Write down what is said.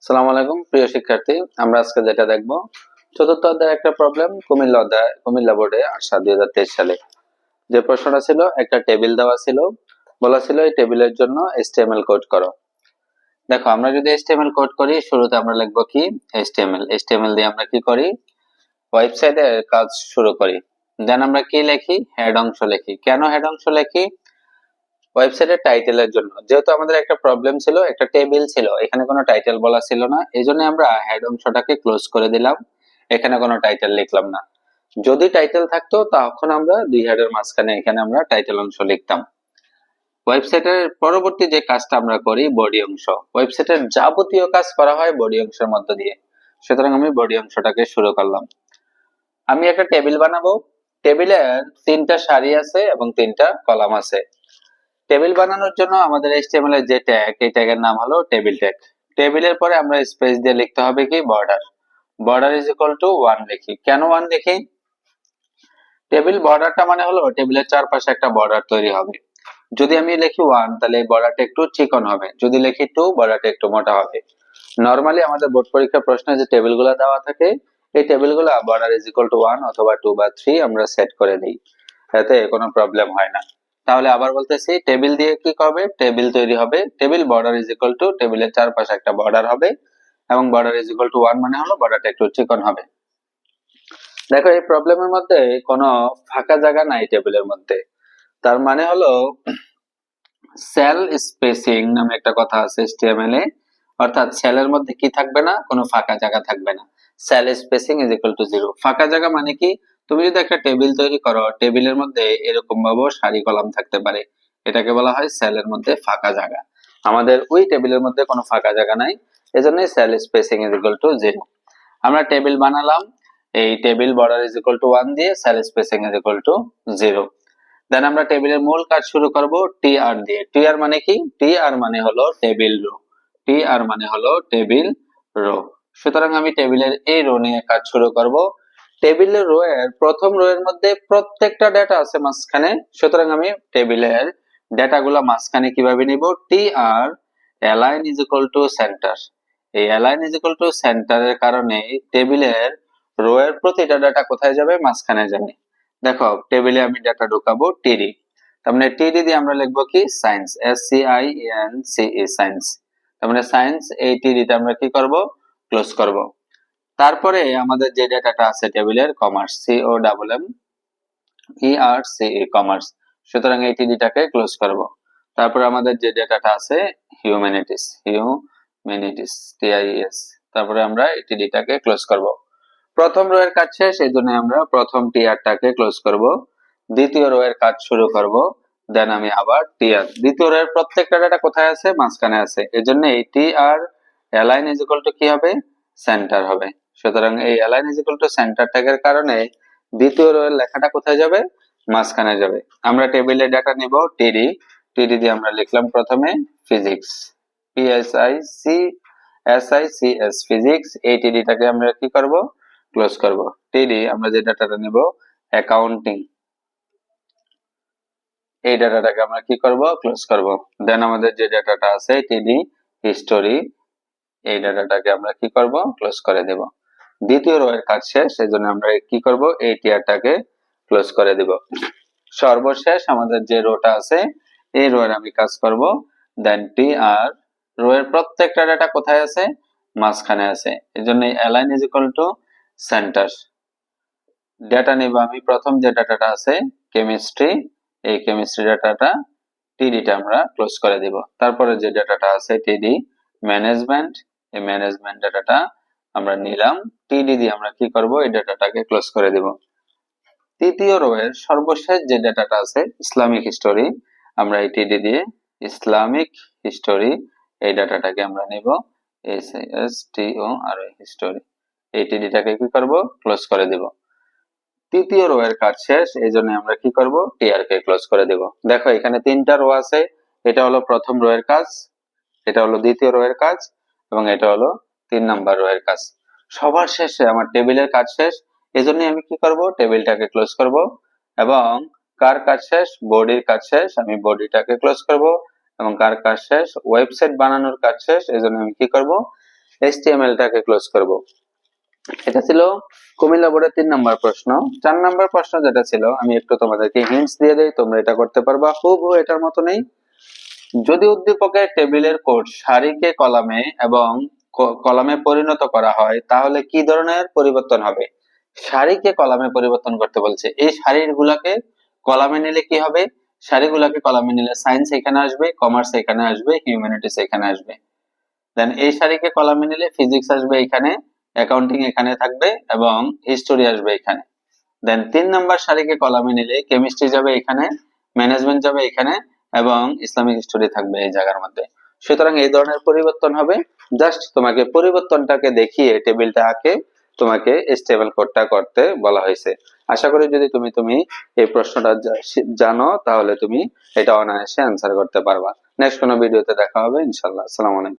আসসালামু আলাইকুম প্রিয় শিক্ষার্থী, আমরা আজকে যেটা দেখব চতুর্থ অধ্যায়ের একটা প্রবলেম কুমিল্লা বোর্ডে আসা 2023 সালে। যে প্রশ্নটা ছিল, একটা টেবিল দেওয়া ছিল, বলা ছিল এই টেবিলের জন্য HTML কোড করো। দেখো, আমরা যদি HTML কোড করি, শুরুতে আমরা লিখব কি HTML দিয়ে আমরা কি করি, ওয়েবসাইটে কাজ শুরু করি। দেন আমরা কি লিখি, হেড অংশ লিখি। কেন হেড অংশ লিখি? ওয়েবসাইটের টাইটেলের জন্য। যেহেতু আমাদের একটা প্রবলেম ছিল, একটা টেবিল ছিল, এখানে কোনো টাইটেল বলা ছিল না, এই জন্য আমরা হেড অংশটাকে ক্লোজ করে দিলাম, এখানে কোনো টাইটেল লিখলাম না। যদি টাইটেল থাকতো তখন আমরা দুই হেডের মাঝখানে এখানে আমরা টাইটেল অংশ লিখতাম। ওয়েবসাইটের পরবর্তী যে কাজটা আমরা করি, বডি অংশ। ওয়েবসাইটের যাবতীয় কাজ করা হয় বডি অংশের মধ্য দিয়ে, সুতরাং আমি বডি অংশটাকে শুরু করলাম। আমি একটা টেবিল বানাবো। টেবিলের 3টা সারি আছে এবং 3টা কলাম আছে। টেবিল বানানোর জন্য আমাদের HTML এর যে ট্যাগ, এই ট্যাগের নাম হলো টেবিল ট্যাগ। টেবিলের পরে আমরা স্পেস দিয়ে লিখতে হবে কি, border. Border is equal two 1 লিখি। কেন 1 লিখি? টেবিল বর্ডারটা মানে হলো টেবিলের চারপাশে একটা বর্ডার তৈরি হবে। যদি আমি লিখি 1, তাহলে এই বর্ডারটা একটু চিকন হবে। যদি লিখি 2, বর্ডারটা একটু মোটা হবে। নরমালি আমাদের বোর্ড পরীক্ষার প্রশ্নে যে টেবিলগুলো দেওয়া থাকে, এই টেবিলগুলো বর্ডার ইজ ইকুয়াল টু 1 অথবা 2 বা 3 আমরা সেট করে দিই, এতে কোনো প্রবলেম হয় না। তাহলে আবার বলতেছি, টেবিল দিয়ে কি করবে, টেবিল তৈরি হবে। Table border is equal two, টেবিলের চারপাশে একটা বর্ডার হবে এবং বর্ডার ইজ ইকুয়াল টু 1 মানে হলো বর্ডারটা একটু চিকন হবে। দেখো, এই প্রবলেমের মধ্যে কোনো ফাঁকা জায়গা নাই টেবিলের মধ্যে। তার মানে হলো সেল স্পেসিং নামে একটা কথা আছে HTML এ, অর্থাৎ সেলের মধ্যে কি থাকবে না, কোনো ফাঁকা জায়গা থাকবে না। Sell spacing is equal two 0। ফাঁকা জায়গা মানে কি? তুমি যদি একটা টেবিল তৈরি করো, টেবিলের মধ্যে এরকম ভাবে সারি কলাম থাকতে পারে, এটাকে বলা হয় সেলের মধ্যে ফাঁকা জায়গা। আমাদের ওই টেবিলের মধ্যে কোনো ফাঁকা জায়গা নাই, এজন্যই sell spacing is equal two 0। আমরা টেবিল বানালাম, এই table border is equal two 1 দিয়ে, sell spacing is equal two 0। দেন আমরা টেবিলের মূল কাজ শুরু করব TR দিয়ে। TR মানে কি? TR মানে হলো টেবিল রো। TR মানে হলো টেবিল রো। সুতরাং আমি টেবিলের এই রো নিয়ে কাজ শুরু করব। টেবিলের রো এর প্রথম রো এর মধ্যে প্রত্যেকটা ডেটা আছে মাঝখানে, সুতরাং আমি টেবিলের ডেটাগুলো মাঝখানে কিভাবে নিব, TR align is equal to center। এই align is equal to center এর কারণে টেবিলের রো এর প্রতিটা ডেটা কোথায় যাবে, মাঝখানে যাবে। দেখো, টেবিলে আমি ডাটা ঢুকাবো টিডি, তার মানে টিডি দিয়ে আমরা লিখবো কি, সায়েন্স, SCINCE, সায়েন্স। তার মানে সায়েন্স, এই টিডিতে আমরা কি করব, ক্লোজ করব। তারপরে আমাদের যে ডাটাটা আছে টেবিলের, কমার্স, COMMERCE, কমার্স। সুতরাং এই টিডিটাকে ক্লোজ করব। তারপরে আমাদের যে ডাটাটা আছে হিউম্যানিটিস, TIS, তারপরে আমরা এই টিডিটাকে ক্লোজ করব। প্রথম রো এর কাজ শেষ, এই জন্য আমরা প্রথম টিআরটাকে ক্লোজ করব। দ্বিতীয় রো এর কাজ শুরু করব। দেন আমি আবার টিআর, দ্বিতীয় রো এর প্রত্যেকটা ডাটা কোথায় আছে, মাঝখানে আছে, এজন্য এই TR align is equal to কি হবে, সেন্টার হবে। সুতরাং এই align is equal to center ট্যাগের কারণে দ্বিতীয় রো এর লেখাটা কোথায় যাবে, মাঝখানে যাবে। আমরা টেবিলে ডাটা নিব টিডি, টিডি দিয়ে আমরা লিখলাম প্রথমে ফিজিক্স, PSICS, ফিজিক্স। এই টিডিটাকে আমরা কি করব, ক্লোজ করব। টিডি আমরা যে ডাটাটা নেব অ্যাকাউন্টিং, এই ডাটাটাকে আমরা কি করব, ক্লোজ করব। দেন আমাদের যে ডাটাটা আছে টিডি হিস্টোরি, এই ডাটাটাকে আমরা কি করব, ক্লোজ করে দেব। দ্বিতীয় রো এর কাজ শেষ, সেজন্য আমরা কি করব, এই টিআরটাকে ক্লোজ করে দেব। সর্বশেষ আমাদের যে রোটা আছে, এই রো এর আমি কাজ করব। দেন টিআর, রো এর প্রত্যেকটা ডাটা কোথায় আছে, মাঝখানে আছে, এজন্য align is equal to centre. Data নিব আমি, প্রথম যে ডাটাটা আছে কেমিস্ট্রি, এই কেমিস্ট্রি ডাটাটা, টিডিটা আমরা ক্লোজ করে দিব। তারপরে যে ডাটাটা আছে টিডি ম্যানেজমেন্ট, এই ম্যানেজমেন্ট ডাটাটা আমরা নিলাম, টিডি দিয়ে আমরা কি করব, এই ডাটাটাকে ক্লোজ করে দিব। তৃতীয় রো এর সর্বশেষ যে ডাটাটা আছে ইসলামিক হিস্টোরি, আমরা এই টিডি দিয়ে ইসলামিক হিস্টোরি, এই ডাটাটাকে আমরা নিব, SISTORY, হিস্টোরি। এই টিডিটাকে কি করব, ক্লোজ করে দিব। তৃতীয় রো এর কাজ শেষ, এই জন্য আমরা কি করব, টিআর কে ক্লোজ করে দেব। দেখো, এখানে 3টা রো আছে, এটা হলো প্রথম রো এর কাজ, এটা হলো দ্বিতীয় রো এর কাজ এবং এটা হলো 3 নাম্বার রো এর কাজ। সবার শেষে আমার টেবিলের কাজ শেষ, এজন্য আমি কি করব, টেবিলটাকে ক্লোজ করব। এবং কার কাজ শেষ, বডির কাজ শেষ, আমি বডিটাকে ক্লোজ করব। এবং কার কাজ শেষ, ওয়েবসাইট বানানোর কাজ শেষ, এজন্য আমি কি করব, HTML টাকে ক্লোজ করব। এটা ছিল কুমিল্লা বোর্ডের 3 নম্বর প্রশ্ন। 4 নম্বর প্রশ্ন যেটা ছিল, আমি একটু তোমাদেরকে হিন্টস দিয়ে দেই, তোমরা এটা করতে পারবা হুবহু এটার মতো নেই। যদি উদ্দীপকের টেবিলের কোড সারিকে কলামে এবং কলামে পরিণত করা হয় তাহলে কি ধরনের পরিবর্তন হবে? সারিকে কলামে পরিবর্তন করতে বলছে। এই সারিগুলোকে কলামে নিলে কি হবে? সারিগুলোকে কলামে নিলে সায়েন্স এখানে আসবে, কমার্স এখানে আসবে, হিউম্যানিটিস এখানে আসবে। দেন এই সারিকে কলামে নিলে ফিজিক্স আসবে এখানে, অ্যাকাউন্টিং এখানে থাকবে এবং হিস্টোরি আসবে এখানে। দেন 3 নাম্বার সারিকে কলামে নিলে কেমিস্ট্রি যাবে এখানে, ম্যানেজমেন্ট যাবে এখানে এবং ইসলামিক হিস্টোরি থাকবে এই জায়গার মধ্যে। সুতরাং এই ধরনের পরিবর্তন হবে। জাস্ট তোমাকে পরিবর্তনটাকে দেখিয়ে টেবিলটা আঁকে তোমাকে স্টেবল কোডটা করতে বলা হয়েছে। আশা করি যদি তুমি এই প্রশ্নটা জানো তাহলে তুমি এটা অনায়াসে অ্যান্সার করতে পারবা। নেক্সট কোনো ভিডিওতে দেখা হবে ইনশাআল্লাহ। আসসালামু আলাইকুম।